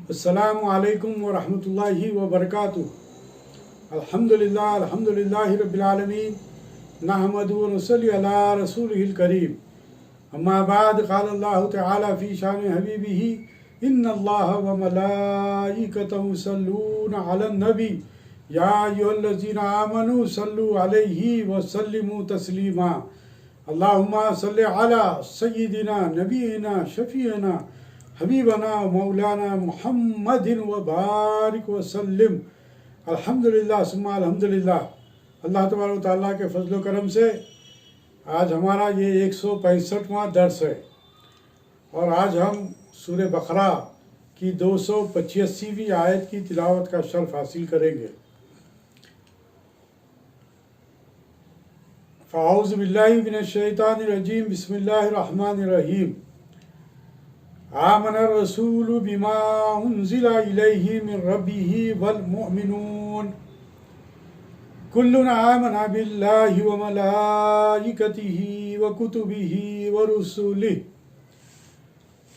السلام علیکم ورحمۃ اللہ وبرکاتہ۔ الحمدللہ رب العالمین، نحمد و نصلی علی رسولہ الکریم۔ اما بعد، قال اللہ تعالی فی شان حبیبہ ان اللہ وملائکتہ یصلون علی النبی یا ایھا الذین آمنوا صلوا علیہ وسلموا تسلیما۔ اللہم صل علی سیدنا نبینا شفیعنا حبیبنا مولانا محمد وبارک وسلم۔ الحمدللہ ثم الحمدللہ۔ اللہ تبارک و تعالیٰ کے فضل و کرم سے آج ہمارا یہ 165واں درس ہے، اور آج ہم سورہ بقرہ کی 285ویں آیت کی تلاوت کا شرف حاصل کریں گے۔ فاعوذ باللہ من الشیطان الرجیم، بسم اللہ الرحمن الرحیم۔ آمن الرسول بما انزل الیہ من ربہ والمؤمنون کل آمن باللہ وملائکتہ وکتبہ ورسلہ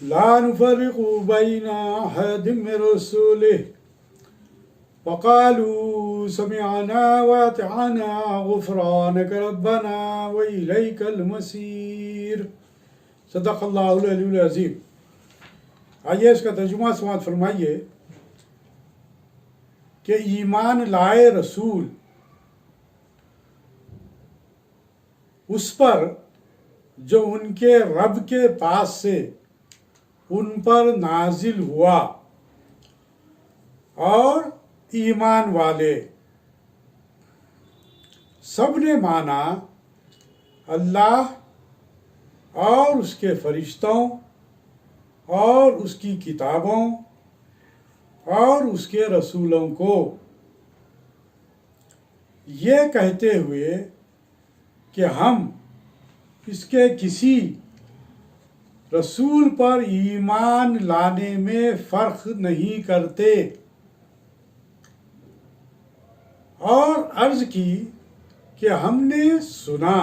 لا نفرق بین احد من رسلہ وقالوا سمعنا واطعنا غفرانک ربنا والیک المصیر۔ صدق اللہ العلی العظیم۔ آئیے اس کا ترجمہ سماعت فرمائیے کہ ایمان لائے رسول اس پر جو ان کے رب کے پاس سے ان پر نازل ہوا، اور ایمان والے سب نے مانا اللہ اور اس کے فرشتوں اور اس کی کتابوں اور اس کے رسولوں کو، یہ کہتے ہوئے کہ ہم اس کے کسی رسول پر ایمان لانے میں فرق نہیں کرتے، اور عرض کی کہ ہم نے سنا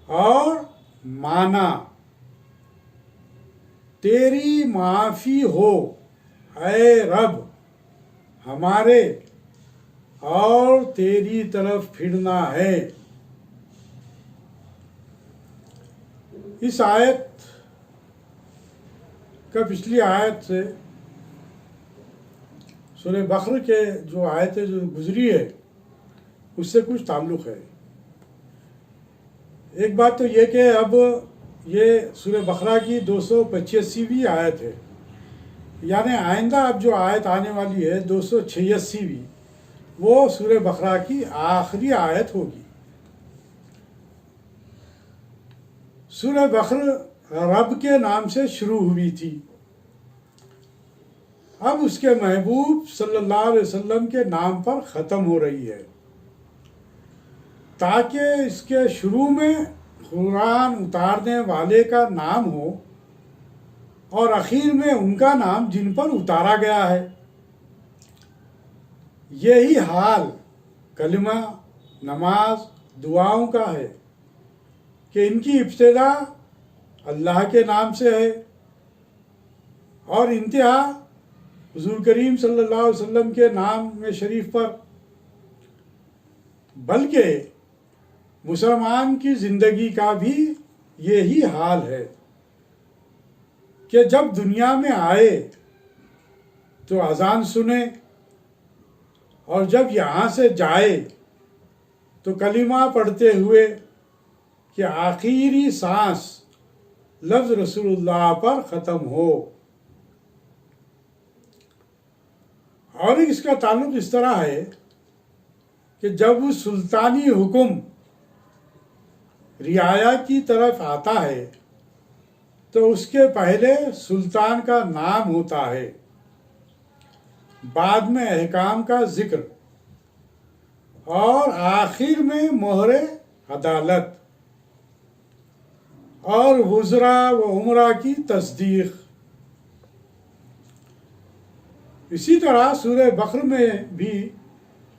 اور مانا، تیری معافی ہو اے رب ہمارے، اور تیری طرف پھرنا ہے۔ اس آیت کا پچھلی آیت سے سورہ بقرہ کے جو آیتیں جو گزری ہے اس سے کچھ تعلق ہے۔ ایک بات تو یہ کہ اب یہ سورہ بقرہ کی 285ویں آیت ہے، یعنی آئندہ اب جو آیت آنے والی ہے 286ویں، وہ سورہ بقرہ کی آخری آیت ہوگی۔ سورہ بقرہ رب کے نام سے شروع ہوئی تھی، اب اس کے محبوب صلی اللہ علیہ وسلم کے نام پر ختم ہو رہی ہے، تاکہ اس کے شروع میں قرآن اتارنے والے کا نام ہو اور اخیر میں ان کا نام جن پر اتارا گیا ہے۔ یہی حال کلمہ، نماز، دعاؤں کا ہے کہ ان کی ابتدا اللہ کے نام سے ہے اور انتہا حضور کریم صلی اللہ علیہ وسلم کے نام میں شریف پر۔ بلکہ مسلمان کی زندگی کا بھی یہی حال ہے کہ جب دنیا میں آئے تو اذان سنے، اور جب یہاں سے جائے تو کلمہ پڑھتے ہوئے کہ آخری سانس لفظ رسول اللہ پر ختم ہو۔ اور اس کا تعلق اس طرح ہے کہ جب وہ سلطانی حکم رعایا کی طرف آتا ہے تو اس کے پہلے سلطان کا نام ہوتا ہے، بعد میں احکام کا ذکر، اور آخر میں مہر عدالت اور وزراء و امراء کی تصدیق۔ اسی طرح سورہ بقرہ میں بھی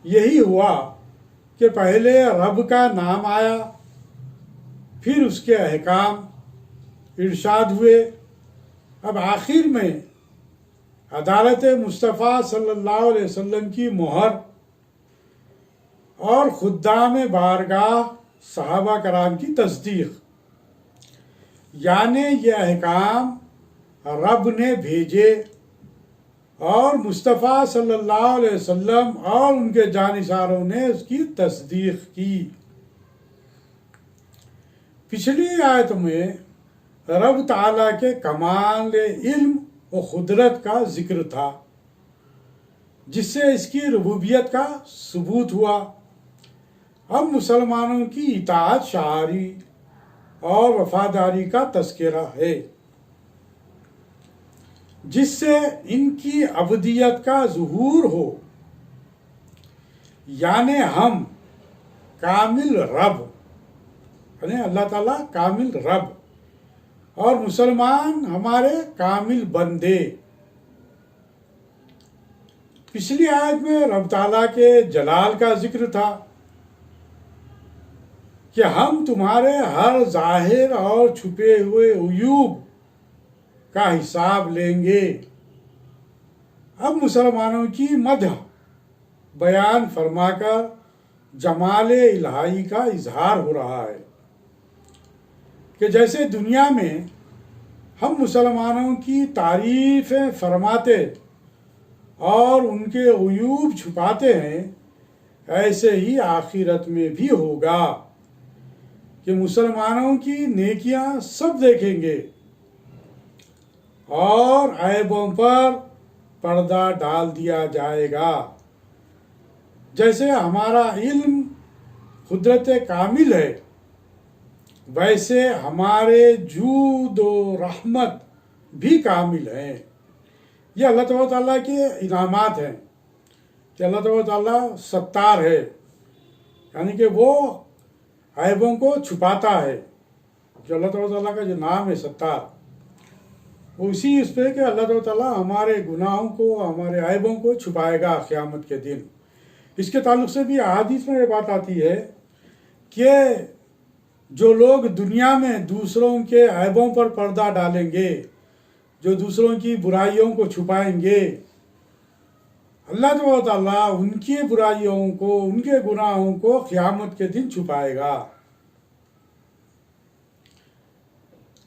یہی ہوا کہ پہلے رب کا نام آیا، پھر اس کے احکام ارشاد ہوئے، اب آخر میں عدالت مصطفیٰ صلی اللہ علیہ وسلم کی مہر اور خدام بارگاہ صحابہ کرام کی تصدیق، یعنی یہ احکام رب نے بھیجے اور مصطفیٰ صلی اللہ علیہ وسلم اور ان کے جانثاروں نے اس کی تصدیق کی۔ پچھلی آیت میں رب تعالیٰ کے کمال علم و قدرت کا ذکر تھا، جس سے اس کی ربوبیت کا ثبوت ہوا۔ اب مسلمانوں کی اطاعت شعاری اور وفاداری کا تذکرہ ہے، جس سے ان کی عبدیت کا ظہور ہو، یعنی ہم کامل رب، یعنی اللہ تعالیٰ کامل رب اور مسلمان ہمارے کامل بندے۔ پچھلی آیت میں رب تعالیٰ کے جلال کا ذکر تھا کہ ہم تمہارے ہر ظاہر اور چھپے ہوئے عیوب کا حساب لیں گے۔ اب مسلمانوں کی مدح بیان فرما کر جمال الہی کا اظہار ہو رہا ہے کہ جیسے دنیا میں ہم مسلمانوں کی تعریفیں فرماتے اور ان کے عیوب چھپاتے ہیں، ایسے ہی آخرت میں بھی ہوگا کہ مسلمانوں کی نیکیاں سب دیکھیں گے اور عیبوں پر پردہ ڈال دیا جائے گا۔ جیسے ہمارا علم قدرت کامل ہے، ویسے ہمارے جود و رحمت بھی کامل ہیں۔ یہ اللہ تبارک تعالیٰ کے انعامات ہیں کہ اللہ تبارک تعالیٰ ستار ہے، یعنی کہ وہ عیبوں کو چھپاتا ہے۔ جو اللہ تبارک تعالیٰ کا جو نام ہے ستار، وہ اسی اس پہ کہ اللہ تبارک تعالیٰ ہمارے گناہوں کو، ہمارے عیبوں کو چھپائے گا قیامت کے دن۔ اس کے تعلق سے بھی احادیث میں یہ بات آتی ہے کہ جو لوگ دنیا میں دوسروں کے عیبوں پر پردہ ڈالیں گے، جو دوسروں کی برائیوں کو چھپائیں گے، اللہ تبارک تعالیٰ ان کی برائیوں کو، ان کے گناہوں کو قیامت کے دن چھپائے گا۔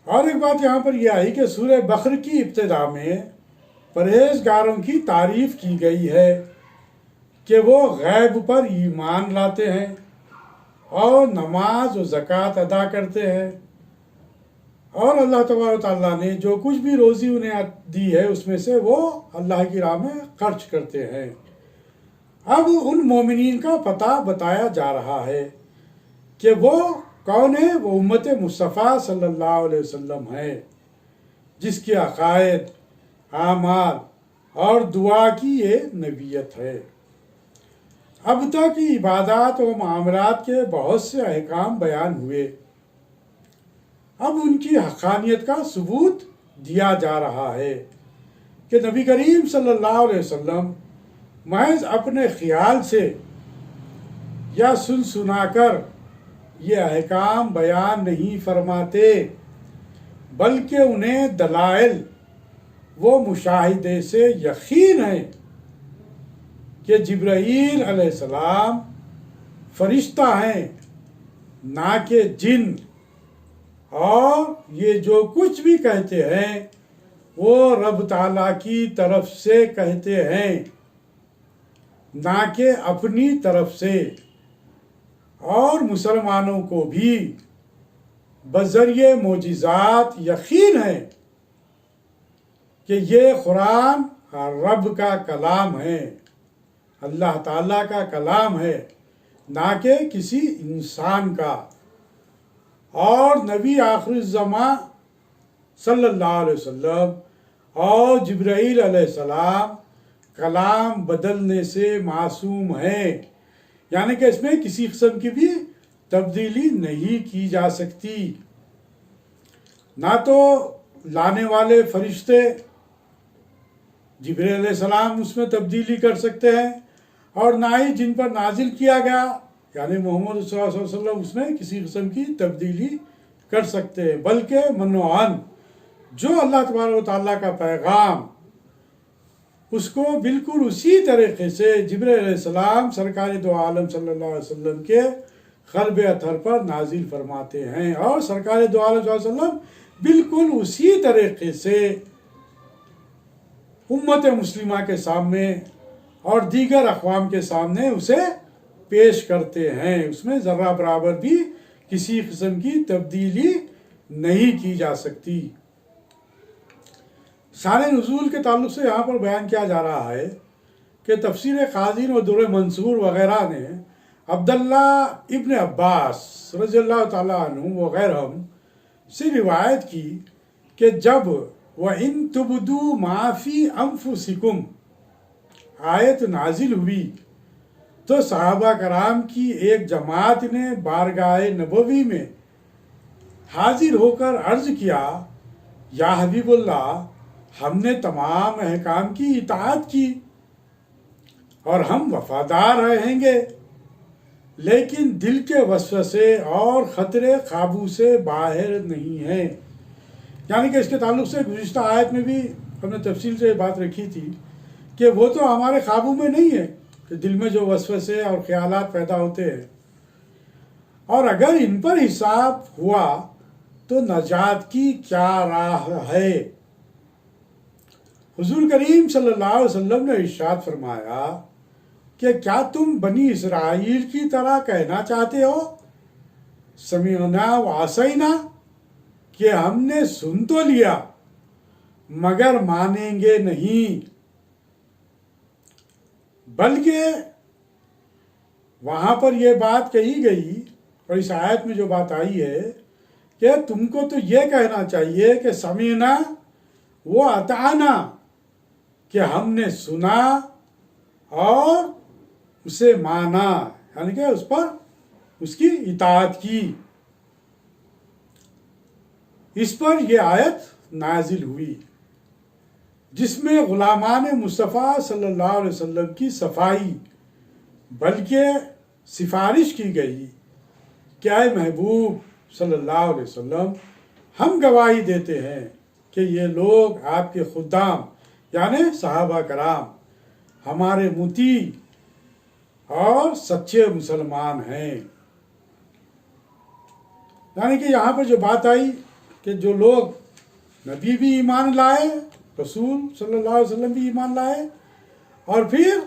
اور ایک بات یہاں پر یہ آئی کہ سورہ بقرہ کی ابتدا میں پرہیزگاروں کی تعریف کی گئی ہے کہ وہ غیب پر ایمان لاتے ہیں اور نماز و زکوٰۃ ادا کرتے ہیں، اور اللہ تبارک تعالیٰ نے جو کچھ بھی روزی انہیں دی ہے اس میں سے وہ اللہ کی راہ میں خرچ کرتے ہیں۔ اب ان مومنین کا پتہ بتایا جا رہا ہے کہ وہ کون ہے۔ وہ امت مصطفیٰ صلی اللہ علیہ وسلم ہے، جس کے عقائد، اعمال اور دعا کی یہ نبیت ہے۔ اب تک عبادات و معاملات کے بہت سے احکام بیان ہوئے، اب ان کی حقانیت کا ثبوت دیا جا رہا ہے کہ نبی کریم صلی اللہ علیہ وسلم محض اپنے خیال سے یا سن سنا کر یہ احکام بیان نہیں فرماتے، بلکہ انہیں دلائل و مشاہدے سے یقین ہے کہ جبرائیل علیہ السلام فرشتہ ہیں، نہ کہ جن، اور یہ جو کچھ بھی کہتے ہیں وہ رب تعالیٰ کی طرف سے کہتے ہیں، نہ کہ اپنی طرف سے۔ اور مسلمانوں کو بھی بذریعہ معجزات یقین ہے کہ یہ قرآن رب کا کلام ہے، اللہ تعالیٰ کا کلام ہے، نہ کہ کسی انسان کا۔ اور نبی آخر الزمان صلی اللہ علیہ وسلم اور جبرائیل علیہ السلام کلام بدلنے سے معصوم ہیں، یعنی کہ اس میں کسی قسم کی بھی تبدیلی نہیں کی جا سکتی۔ نہ تو لانے والے فرشتے جبرائیل علیہ السلام اس میں تبدیلی کر سکتے ہیں، اور نہ ہی جن پر نازل کیا گیا یعنی محمد صلی اللہ علیہ وسلم اس میں کسی قسم کی تبدیلی کر سکتے ہیں، بلکہ منوعاً جو اللہ تبارک و تعالیٰ کا پیغام اس کو بالکل اسی طریقے سے جبرائیل علیہ السلام سرکار دو عالم صلی اللہ علیہ وسلم کے قلب اطہر پر نازل فرماتے ہیں، اور سرکار دو عالم صلی اللہ علیہ وسلم بالکل اسی طریقے سے امت مسلمہ کے سامنے اور دیگر اقوام کے سامنے اسے پیش کرتے ہیں۔ اس میں ذرہ برابر بھی کسی قسم کی تبدیلی نہیں کی جا سکتی۔ شان نزول کے تعلق سے یہاں پر بیان کیا جا رہا ہے کہ تفسیر خازن و در منصور وغیرہ نے عبداللہ ابن عباس رضی اللہ تعالیٰ عنہ وغیرہم سے روایت کی کہ جب وَإِن تُبْدُوا مَا فِي أَنفُسِكُمْ آیت نازل ہوئی تو صحابہ کرام کی ایک جماعت نے بارگاہ نبوی میں حاضر ہو کر عرض کیا، یا حبیب اللہ، ہم نے تمام احکام کی اطاعت کی اور ہم وفادار رہیں گے، لیکن دل کے وسوسے اور خطرے قابو سے باہر نہیں ہیں۔ یعنی کہ اس کے تعلق سے گزشتہ آیت میں بھی ہم نے تفصیل سے یہ بات رکھی تھی کہ وہ تو ہمارے قابو میں نہیں ہے کہ دل میں جو وسوسے اور خیالات پیدا ہوتے ہیں، اور اگر ان پر حساب ہوا تو نجات کی کیا راہ ہے۔ حضور کریم صلی اللہ علیہ وسلم نے ارشاد فرمایا کہ کیا تم بنی اسرائیل کی طرح کہنا چاہتے ہو سمعنا وعصینا، کہ ہم نے سن تو لیا مگر مانیں گے نہیں، بلکہ وہاں پر یہ بات کہی گئی اور اس آیت میں جو بات آئی ہے کہ تم کو تو یہ کہنا چاہیے کہ سمعنا و اطعنا، کہ ہم نے سنا اور اسے مانا، یعنی کہ اس پر اس کی اطاعت کی۔ اس پر یہ آیت نازل ہوئی جس میں غلامان مصطفیٰ صلی اللہ علیہ وسلم کی صفائی بلکہ سفارش کی گئی کہ اے محبوب صلی اللہ علیہ وسلم، ہم گواہی دیتے ہیں کہ یہ لوگ آپ کے خدام یعنی صحابہ کرام ہمارے مطیع اور سچے مسلمان ہیں۔ یعنی کہ یہاں پر جو بات آئی کہ جو لوگ نبی بھی ایمان لائے، رسول صلی اللہ علیہ وسلم بھی ایمان لائے، اور پھر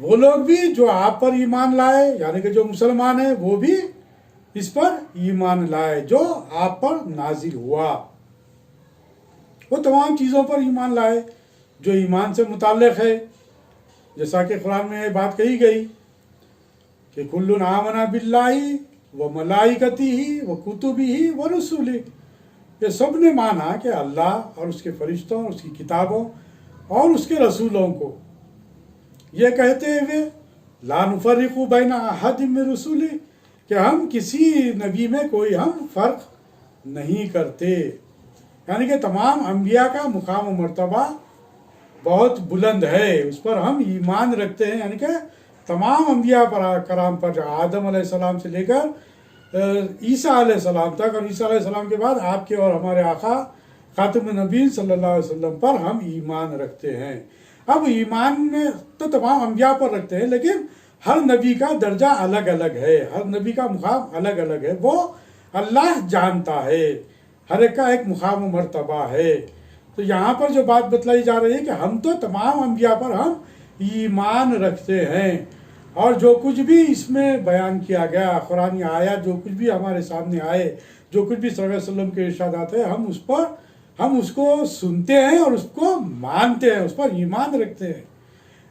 وہ لوگ بھی جو آپ پر ایمان لائے، یعنی کہ جو مسلمان ہیں وہ بھی اس پر ایمان لائے جو آپ پر نازل ہوا، وہ تمام چیزوں پر ایمان لائے جو ایمان سے متعلق ہے، جیسا کہ قرآن میں یہ بات کہی گئی کہ کل آمن باللہ و ملائکتہ و کتبہ و رسلہ، یہ سب نے مانا کہ اللہ اور اس کے فرشتوں، اس کی کتابوں اور اس کے رسولوں کو، یہ کہتے ہوئے لا نفرق بین احد من رسلہ، کہ ہم کسی نبی میں کوئی ہم فرق نہیں کرتے۔ یعنی کہ تمام انبیاء کا مقام و مرتبہ بہت بلند ہے، اس پر ہم ایمان رکھتے ہیں۔ یعنی کہ تمام انبیاء کرام پر، آدم علیہ السلام سے لے کر عیسیٰ علیہ السلام تک، اور عیسیٰ علیہ السلام کے بعد آپ کے اور ہمارے آقا خاتم النبیین صلی اللہ علیہ وسلم پر ہم ایمان رکھتے ہیں۔ اب ایمان میں تو تمام انبیاء پر رکھتے ہیں، لیکن ہر نبی کا درجہ الگ الگ ہے، ہر نبی کا مقام الگ الگ ہے، وہ اللہ جانتا ہے، ہر ایک کا ایک مقام و مرتبہ ہے۔ تو یہاں پر جو بات بتلائی جا رہی ہے کہ ہم تو تمام انبیاء پر ہم ایمان رکھتے ہیں، اور جو کچھ بھی اس میں بیان کیا گیا، قرآنی آیات جو کچھ بھی ہمارے سامنے آئے، جو کچھ بھی صلی اللہ علیہ وسلم کے ارشادات ہیں، ہم اس کو سنتے ہیں اور اس کو مانتے ہیں، اس پر ایمان رکھتے ہیں۔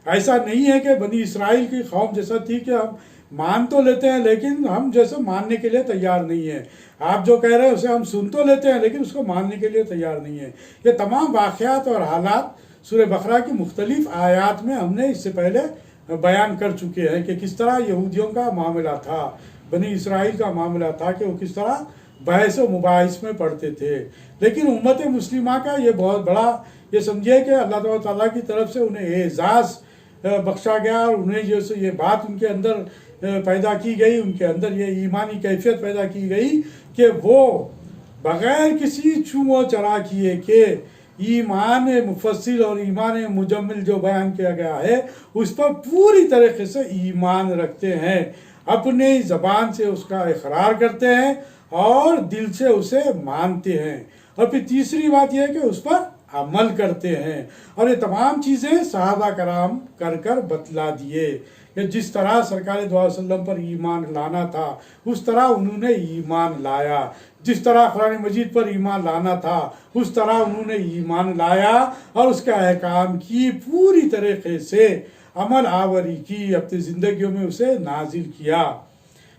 ایسا نہیں ہے کہ بنی اسرائیل کی قوم جیسا تھی کہ ہم مان تو لیتے ہیں لیکن ہم جیسے ماننے کے لیے تیار نہیں ہیں۔ آپ جو کہہ رہے ہیں اسے ہم سن تو لیتے ہیں لیکن اس کو ماننے کے لیے تیار نہیں ہیں۔ یہ تمام واقعات اور حالات سورہ بقرہ کی مختلف آیات میں ہم نے اس سے پہلے بیان کر چکے ہیں کہ کس طرح یہودیوں کا معاملہ تھا، بنی اسرائیل کا معاملہ تھا کہ وہ کس طرح بحث و مباحث میں پڑھتے تھے۔ لیکن امت مسلمہ کا یہ بہت بڑا، یہ سمجھے کہ اللہ تعالیٰ کی طرف سے انہیں اعزاز بخشا گیا، اور انہیں جو یہ بات ان کے اندر پیدا کی گئی، ان کے اندر یہ ایمانی کیفیت پیدا کی گئی کہ وہ بغیر کسی چھو و چرا کیے کہ ایمان مفصل اور ایمان مجمل جو بیان کیا گیا ہے اس پر پوری طریقے سے ایمان رکھتے ہیں، اپنی زبان سے اس کا اقرار کرتے ہیں اور دل سے اسے مانتے ہیں، اور پھر تیسری بات یہ ہے کہ اس پر عمل کرتے ہیں۔ اور یہ تمام چیزیں صحابہ کرام کر بتلا دیے کہ جس طرح سرکار دو علیہ وسلم پر ایمان لانا تھا اس طرح انہوں نے ایمان لایا، جس طرح قرآن مجید پر ایمان لانا تھا اس طرح انہوں نے ایمان لایا اور اس کے احکام کی پوری طریقے سے عمل آوری کی، اپنی زندگیوں میں اسے نازل کیا۔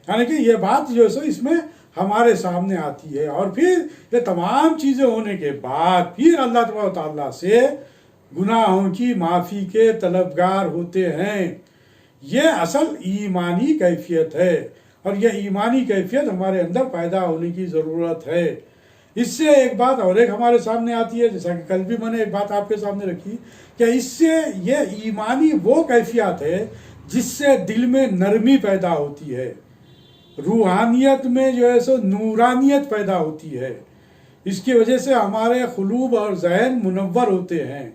یعنی کہ یہ بات جو ہے اس میں ہمارے سامنے آتی ہے، اور پھر یہ تمام چیزیں ہونے کے بعد پھر اللہ تبارک و تعالیٰ سے گناہوں کی معافی کے طلبگار ہوتے ہیں۔ یہ اصل ایمانی کیفیت ہے، اور یہ ایمانی کیفیت ہمارے اندر پیدا ہونے کی ضرورت ہے۔ اس سے ایک بات اور ایک ہمارے سامنے آتی ہے، جیسا کہ کل بھی میں نے ایک بات آپ کے سامنے رکھی کہ اس سے یہ ایمانی وہ کیفیت ہے جس سے دل میں نرمی پیدا ہوتی ہے، روحانیت میں جو ہے سو نورانیت پیدا ہوتی ہے، اس کی وجہ سے ہمارے قلوب اور ذہن منور ہوتے ہیں،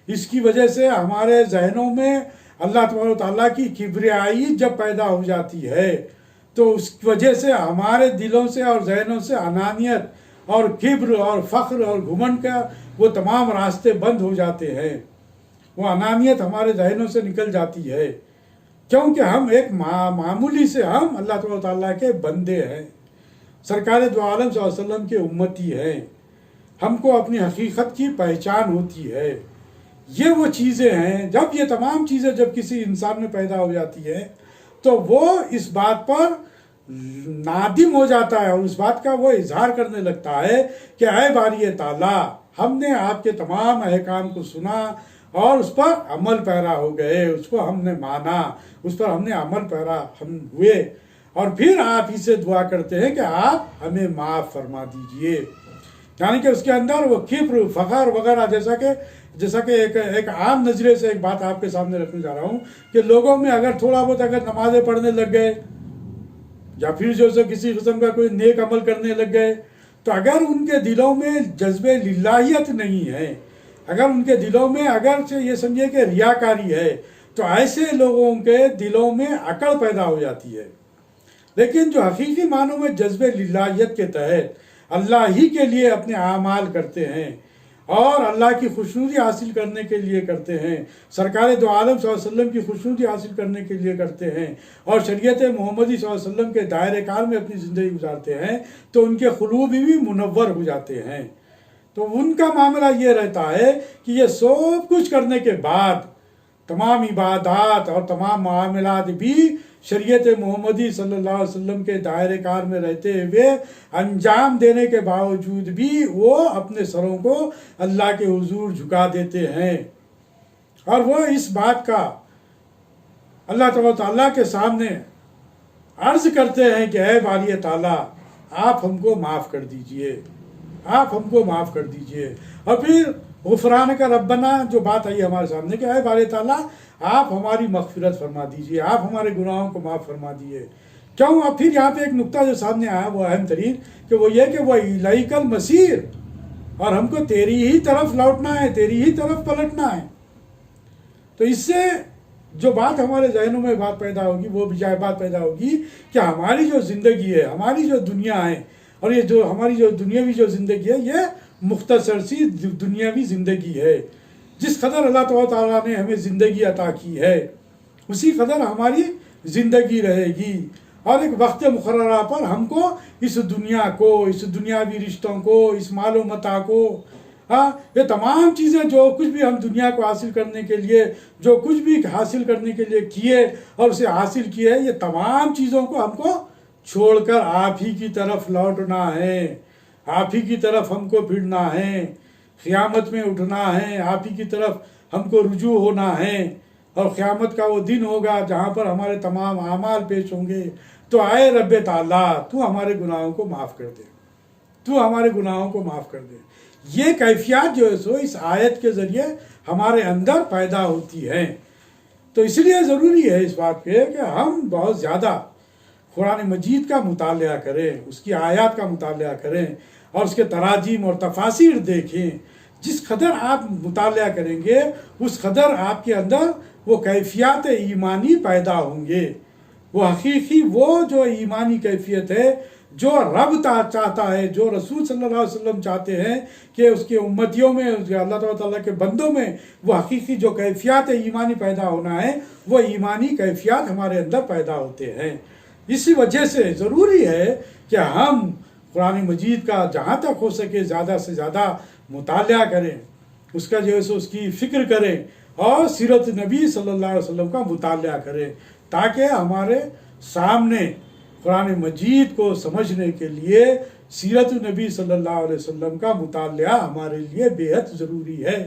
اس کی وجہ سے ہمارے ذہنوں میں اللہ تبارک و تعالیٰ کی کبریائی جب پیدا ہو جاتی ہے تو اس کی وجہ سے ہمارے دلوں سے اور ذہنوں سے انانیت اور کبر اور فخر اور گھمنڈ کا وہ تمام راستے بند ہو جاتے ہیں، وہ انانیت ہمارے ذہنوں سے نکل جاتی ہے، کیونکہ ہم ایک معمولی سے ہم اللہ تبارک و تعالیٰ کے بندے ہیں، سرکار دو عالم صلی اللہ علیہ وسلم کے امتی ہیں، ہم کو اپنی حقیقت کی پہچان ہوتی ہے۔ یہ وہ چیزیں ہیں، جب یہ تمام چیزیں جب کسی انسان میں پیدا ہو جاتی ہے تو وہ اس بات پر نادم ہو جاتا ہے اور اس بات کا وہ اظہار کرنے لگتا ہے کہ اے باری تعالیٰ، ہم نے آپ کے تمام احکام کو سنا اور اس پر عمل پیرا ہو گئے، اس کو ہم نے مانا، اس پر ہم نے عمل پیرا ہم ہوئے، اور پھر آپ ہی سے دعا کرتے ہیں کہ آپ ہمیں معاف فرما دیجئے۔ یعنی کہ اس کے اندر وہ کبر، فخر وغیرہ، جیسا کہ ایک عام نظریے سے ایک بات آپ کے سامنے رکھنے جا رہا ہوں کہ لوگوں میں اگر تھوڑا بہت اگر نمازیں پڑھنے لگ گئے یا پھر جو ہے کسی قسم کا کوئی نیک عمل کرنے لگ گئے، تو اگر ان کے دلوں میں جذب للہیت نہیں ہے، اگر ان کے دلوں میں اگر یہ سمجھے کہ ریاکاری ہے، تو ایسے لوگوں کے دلوں میں عقل پیدا ہو جاتی ہے۔ لیکن جو حقیقی معنوں میں جذب للہیت کے تحت اللہ ہی کے لیے اپنے اعمال کرتے ہیں اور اللہ کی خوشنودی حاصل کرنے کے لیے کرتے ہیں، سرکار دو عالم صلی اللہ علیہ وسلم کی خوشنودی حاصل کرنے کے لیے کرتے ہیں اور شریعت محمدی صلی اللہ علیہ وسلم کے دائرۂ کار میں اپنی زندگی گزارتے ہیں، تو ان کے قلوب بھی منور ہو جاتے ہیں۔ تو ان کا معاملہ یہ رہتا ہے کہ یہ سب کچھ کرنے کے بعد تمام عبادات اور تمام معاملات بھی شریعت محمدی صلی اللہ علیہ وسلم کے دائرۂ کار میں رہتے ہوئے انجام دینے کے باوجود بھی وہ اپنے سروں کو اللہ کے حضور جھکا دیتے ہیں، اور وہ اس بات کا اللہ تبارک و تعالیٰ کے سامنے عرض کرتے ہیں کہ اے باری تعالیٰ، آپ ہم کو معاف کر دیجئے، آپ ہم کو معاف کر دیجئے۔ اور پھر غفران کا ربنا جو بات آئی ہمارے سامنے کہ اے باری تعالیٰ، آپ ہماری مغفرت فرما دیجئے، آپ ہمارے گناہوں کو معاف فرما دیجئے۔ کیوں؟ اب پھر یہاں پہ ایک نقطہ جو سامنے آیا وہ اہم ترین کہ وہ یہ کہ وہ الیک المصیر، اور ہم کو تیری ہی طرف لوٹنا ہے، تیری ہی طرف پلٹنا ہے۔ تو اس سے جو بات ہمارے ذہنوں میں بات پیدا ہوگی وہ بجائے بات پیدا ہوگی کہ ہماری جو زندگی ہے، ہماری جو دنیا ہے، اور یہ جو ہماری جو دنیاوی جو زندگی ہے، یہ مختصر سی دنیاوی زندگی ہے۔ جس قدر اللہ تعالیٰ نے ہمیں زندگی عطا کی ہے اسی قدر ہماری زندگی رہے گی، اور ایک وقت مقررہ پر ہم کو اس دنیا کو، اس دنیاوی رشتوں کو، اس مال و متاع کو، یہ تمام چیزیں جو کچھ بھی ہم دنیا کو حاصل کرنے کے لیے، جو کچھ بھی حاصل کرنے کے لیے کیے اور اسے حاصل کیے، یہ تمام چیزوں کو ہم کو چھوڑ کر آپ ہی کی طرف لوٹنا ہے، آپ ہی کی طرف ہم کو پھرنا ہے، قیامت میں اٹھنا ہے، آپ ہی کی طرف ہم کو رجوع ہونا ہے، اور قیامت کا وہ دن ہوگا جہاں پر ہمارے تمام اعمال پیش ہوں گے۔ تو اے رب تعالیٰ، تو ہمارے گناہوں کو معاف کر دے، تو ہمارے گناہوں کو معاف کر دے۔ یہ کیفیات جو ہے سو اس آیت کے ذریعے ہمارے اندر پیدا ہوتی ہے۔ تو اس لیے ضروری ہے اس بات پہ کہ ہم بہت زیادہ قرآن مجید کا مطالعہ کریں، اس کی آیات کا مطالعہ کریں اور اس کے تراجم اور تفاسیر دیکھیں، جس قدر آپ مطالعہ کریں گے اس قدر آپ کے اندر وہ کیفیات ایمانی پیدا ہوں گے، وہ حقیقی وہ جو ایمانی کیفیت ہے جو رب چاہتا ہے، جو رسول صلی اللہ علیہ وسلم چاہتے ہیں کہ اس کے امتیوں میں، اللہ تعالیٰ کے بندوں میں وہ حقیقی جو کیفیات ایمانی پیدا ہونا ہے، وہ ایمانی کیفیات ہمارے اندر پیدا ہوتے ہیں۔ اسی وجہ سے ضروری ہے کہ ہم قرآن مجید کا جہاں تک ہو سکے زیادہ سے زیادہ مطالعہ کریں، اس کا جو ہے اس کی فکر کریں، اور سیرت نبی صلی اللہ علیہ وسلم کا مطالعہ کریں، تاکہ ہمارے سامنے قرآن مجید کو سمجھنے کے لیے سیرت نبی صلی اللہ علیہ وسلم کا مطالعہ ہمارے لیے بے حد ضروری ہے۔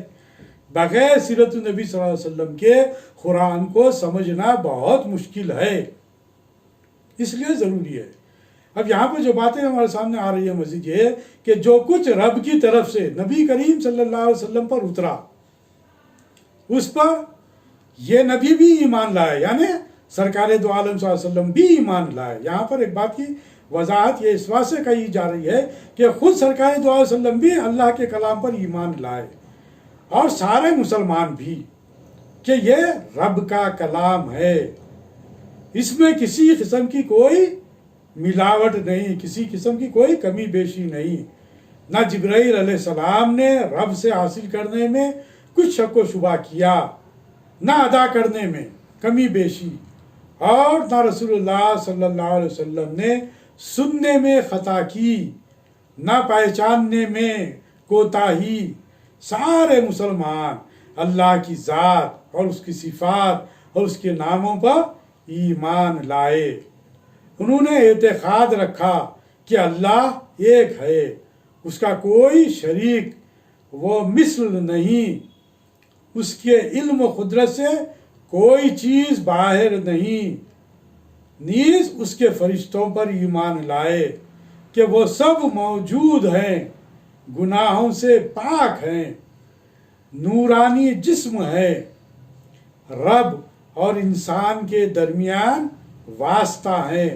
بغیر سیرت نبی صلی اللہ علیہ وسلم کے قرآن کو سمجھنا بہت مشکل ہے، اس لیے ضروری ہے۔ اب یہاں پہ جو باتیں ہمارے سامنے آ رہی ہیں مزید یہ کہ جو کچھ رب کی طرف سے نبی کریم صلی اللہ علیہ وسلم پر اترا، اس پر یہ نبی بھی ایمان لائے، یعنی سرکار دو عالم صلی اللہ علیہ وسلم بھی ایمان لائے۔ یہاں پر ایک بات کی وضاحت یہ اس بات سے کہی جا رہی ہے کہ خود سرکار دو علیہ وسلم بھی اللہ کے کلام پر ایمان لائے، اور سارے مسلمان بھی، کہ یہ رب کا کلام ہے، اس میں کسی قسم کی کوئی ملاوٹ نہیں، کسی قسم کی کوئی کمی بیشی نہیں۔ نہ جبرائیل علیہ السلام نے رب سے حاصل کرنے میں کچھ شک و شبہ کیا، نہ ادا کرنے میں کمی بیشی، اور نہ رسول اللہ صلی اللہ علیہ وسلم نے سننے میں خطا کی، نہ پہچاننے میں کوتاہی۔ سارے مسلمان اللہ کی ذات اور اس کی صفات اور اس کے ناموں پر ایمان لائے۔ انہوں نے اعتقاد رکھا کہ اللہ ایک ہے، اس کا کوئی شریک وہ مثل نہیں، اس کے علم و قدرت سے کوئی چیز باہر نہیں۔ نیز اس کے فرشتوں پر ایمان لائے کہ وہ سب موجود ہیں، گناہوں سے پاک ہیں، نورانی جسم ہے، رب اور انسان کے درمیان واسطہ ہیں،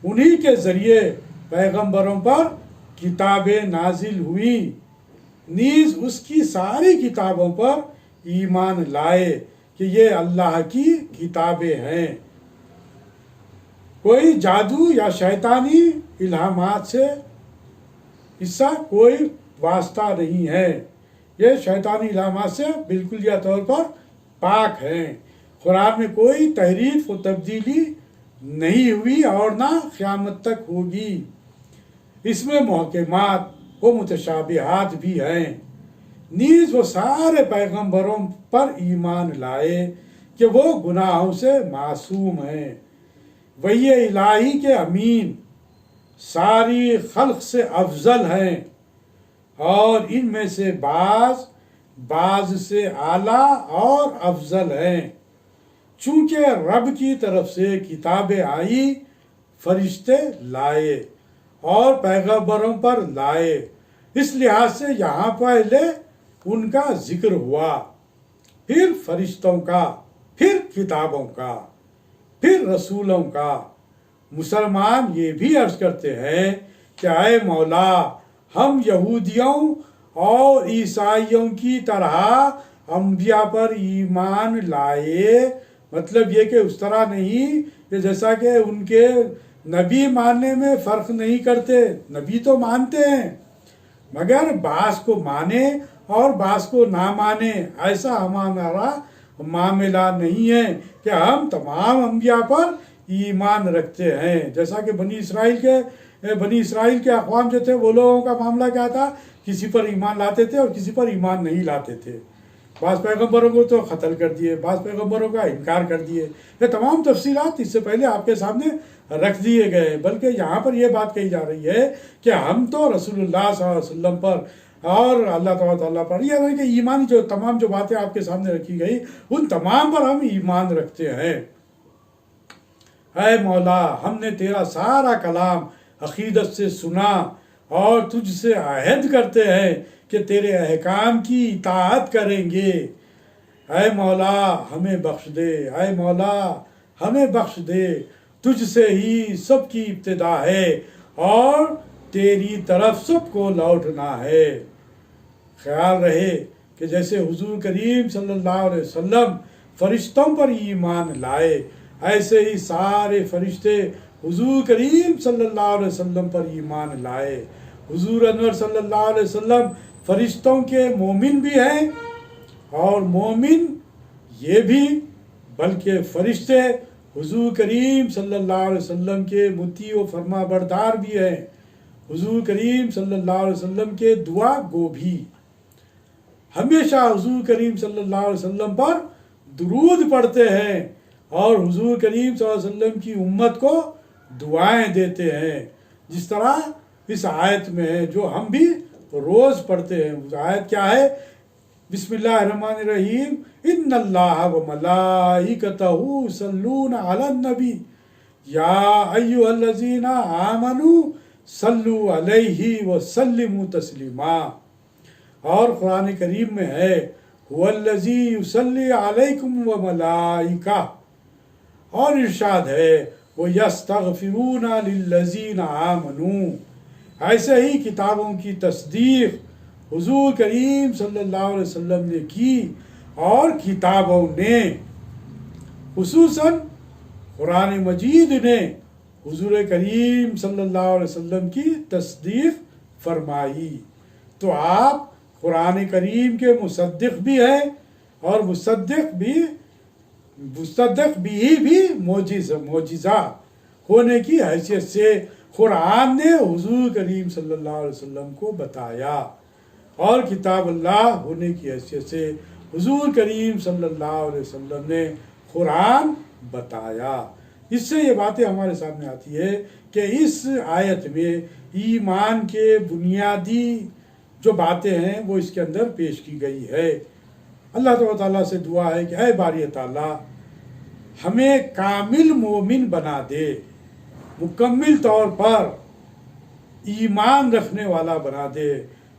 انہی کے ذریعے پیغمبروں پر کتابیں نازل ہوئی، نیز اس کی ساری کتابوں پر ایمان لائے کہ یہ اللہ کی کتابیں ہیں۔ کوئی جادو یا شیطانی الہامات سے اس کا کوئی واسطہ نہیں ہے، یہ شیطانی الہامات سے بالکل یہ طور پر پاک ہیں۔ قرآن میں کوئی تحریف و تبدیلی نہیں ہوئی اور نہ قیامت تک ہوگی۔ اس میں محکمات و متشابہات بھی ہیں۔ نیز وہ سارے پیغمبروں پر ایمان لائے کہ وہ گناہوں سے معصوم ہیں، وہی الہی کے امین، ساری خلق سے افضل ہیں، اور ان میں سے بعض سے اعلیٰ اور افضل ہیں، چونکہ رب کی طرف سے کتابیں آئی، فرشتے لائے اور پیغمبروں پر لائے، اس لحاظ سے یہاں پہلے ان کا ذکر ہوا، پھر فرشتوں کا، پھر کتابوں کا، پھر رسولوں کا۔ مسلمان یہ بھی عرض کرتے ہیں کہ اے مولا، ہم یہودیوں اور عیسائیوں کی طرح انبیاء پر ایمان لائے، مطلب یہ کہ اس طرح نہیں کہ جیسا کہ ان کے نبی ماننے میں فرق نہیں کرتے، نبی تو مانتے ہیں مگر بعض کو مانے اور بعض کو نہ مانے، ایسا ہمارا معاملہ نہیں ہے کہ ہم تمام انبیاء پر ایمان رکھتے ہیں۔ جیسا کہ بنی اسرائیل کے اقوام جو تھے وہ لوگوں کا معاملہ کیا تھا، کسی پر ایمان لاتے تھے اور کسی پر ایمان نہیں لاتے تھے، بعض پیغمبروں کو تو قتل کر دیے، بعض پیغمبروں کا انکار کر دیے۔ یہ تمام تفصیلات اس سے پہلے آپ کے سامنے رکھ دیے گئے، بلکہ یہاں پر یہ بات کہی جا رہی ہے کہ ہم تو رسول اللہ صلی اللہ علیہ وسلم پر اور اللہ تعالیٰ پر، یہ ہے کہ ایمان جو تمام جو باتیں آپ کے سامنے رکھی گئی ان تمام پر ہم ایمان رکھتے ہیں۔ اے مولا، ہم نے تیرا سارا کلام عقیدت سے سنا اور تجھ سے عہد کرتے ہیں کہ تیرے احکام کی اطاعت کریں گے۔ اے مولا ہمیں بخش دے، اے مولا ہمیں بخش دے، تجھ سے ہی سب کی ابتدا ہے اور تیری طرف سب کو لوٹنا ہے۔ خیال رہے کہ جیسے حضور کریم صلی اللہ علیہ وسلم فرشتوں پر ایمان لائے، ایسے ہی سارے فرشتے حضور کریم صلی اللہ علیہ وسلم پر ایمان لائے۔ حضور انور صلی اللہ علیہ وسلم فرشتوں کے مومن بھی ہیں، اور مومن یہ بھی بلکہ فرشتے حضور کریم صلی اللہ علیہ وسلم کے مطیع و فرما بردار بھی ہیں، حضور کریم صلی اللہ علیہ وسلم کے دعا گو بھی۔ ہمیشہ حضور کریم صلی اللہ علیہ وسلم پر درود پڑھتے ہیں اور حضور کریم صلی اللہ علیہ وسلم کی امت کو دعائیں دیتے ہیں، جس طرح اس آیت میں ہے جو ہم بھی روز پڑھتے ہیں۔ اس آیت کیا ہے؟ بسم اللہ الرحمن الرحیم، ان اللہ و ملائکتہ یصلون علی النبی یا ایھا الذین آمنوا صلوا علیہ وسلموا تسلیما۔ اور قرآن کریم میں ہے هو الذی یصلی علیکم وملائکہ، اور ارشاد ہے وَيَسْتَغْفِرُونَ لِلَّذِينَ آمَنُوا۔ ایسے ہی کتابوں کی تصدیق حضور کریم صلی اللہ علیہ وسلم نے کی، اور کتابوں نے خصوصاً قرآن مجید نے حضور کریم صلی اللہ علیہ وسلم کی تصدیق فرمائی۔ تو آپ قرآن کریم کے مصدق بھی ہیں، اور مصدق بھی معجزہ ہونے کی حیثیت سے قرآن نے حضور کریم صلی اللہ علیہ وسلم کو بتایا، اور کتاب اللہ ہونے کی حیثیت سے حضور کریم صلی اللہ علیہ وسلم نے قرآن بتایا۔ اس سے یہ باتیں ہمارے سامنے آتی ہے کہ اس آیت میں ایمان کے بنیادی جو باتیں ہیں وہ اس کے اندر پیش کی گئی ہے۔ اللہ تعالیٰ سے دعا ہے کہ اے باری تعالیٰ ہمیں کامل مومن بنا دے، مکمل طور پر ایمان رکھنے والا بنا دے،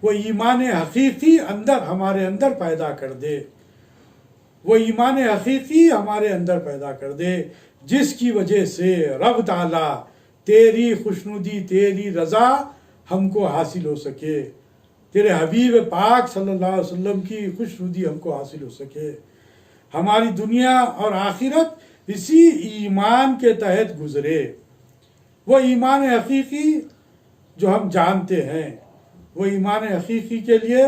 وہ ایمان حقیقی ہمارے اندر پیدا کر دے، وہ ایمان حقیقی ہمارے اندر پیدا کر دے جس کی وجہ سے رب تعالیٰ تیری خوشنودی، تیری رضا ہم کو حاصل ہو سکے، تیرے حبیب پاک صلی اللہ علیہ وسلم کی خوشنودی ہم کو حاصل ہو سکے، ہماری دنیا اور آخرت اسی ایمان کے تحت گزرے۔ وہ ایمان حقیقی جو ہم جانتے ہیں، وہ ایمان حقیقی کے لیے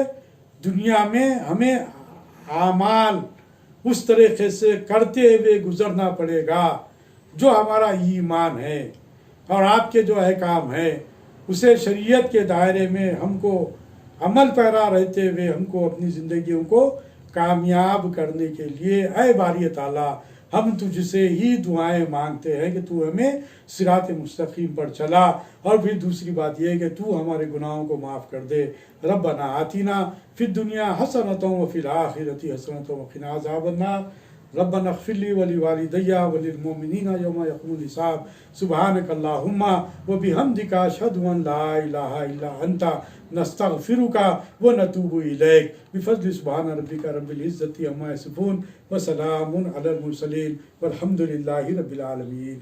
دنیا میں ہمیں اعمال اس طریقے سے کرتے ہوئے گزرنا پڑے گا جو ہمارا ایمان ہے، اور آپ کے جو احکام ہیں اسے شریعت کے دائرے میں ہم کو عمل پیرا رہتے ہوئے ہم کو اپنی زندگیوں کو کامیاب کرنے کے لیے اے باری تعالیٰ ہم تجھ سے ہی دعائیں مانگتے ہیں کہ تو ہمیں صراط مستقیم پر چلا، اور پھر دوسری بات یہ ہے کہ تو ہمارے گناہوں کو معاف کر دے۔ ربنا آتنا فی الدنیا حسنۃ وفی الآخرۃ حسنۃ وقنا عذاب النار، ربنا اغفر لی ولوالدی وللمؤمنین یوم یقوم الحساب، سبحانک اللہم وبحمدک اشہد ان لا الہ الا انت نستغفرک ونتوب الیک، بفضل سبحان ربک رب العزۃ عما یصفون وسلام علی المرسلین والحمد للہ رب العالمین۔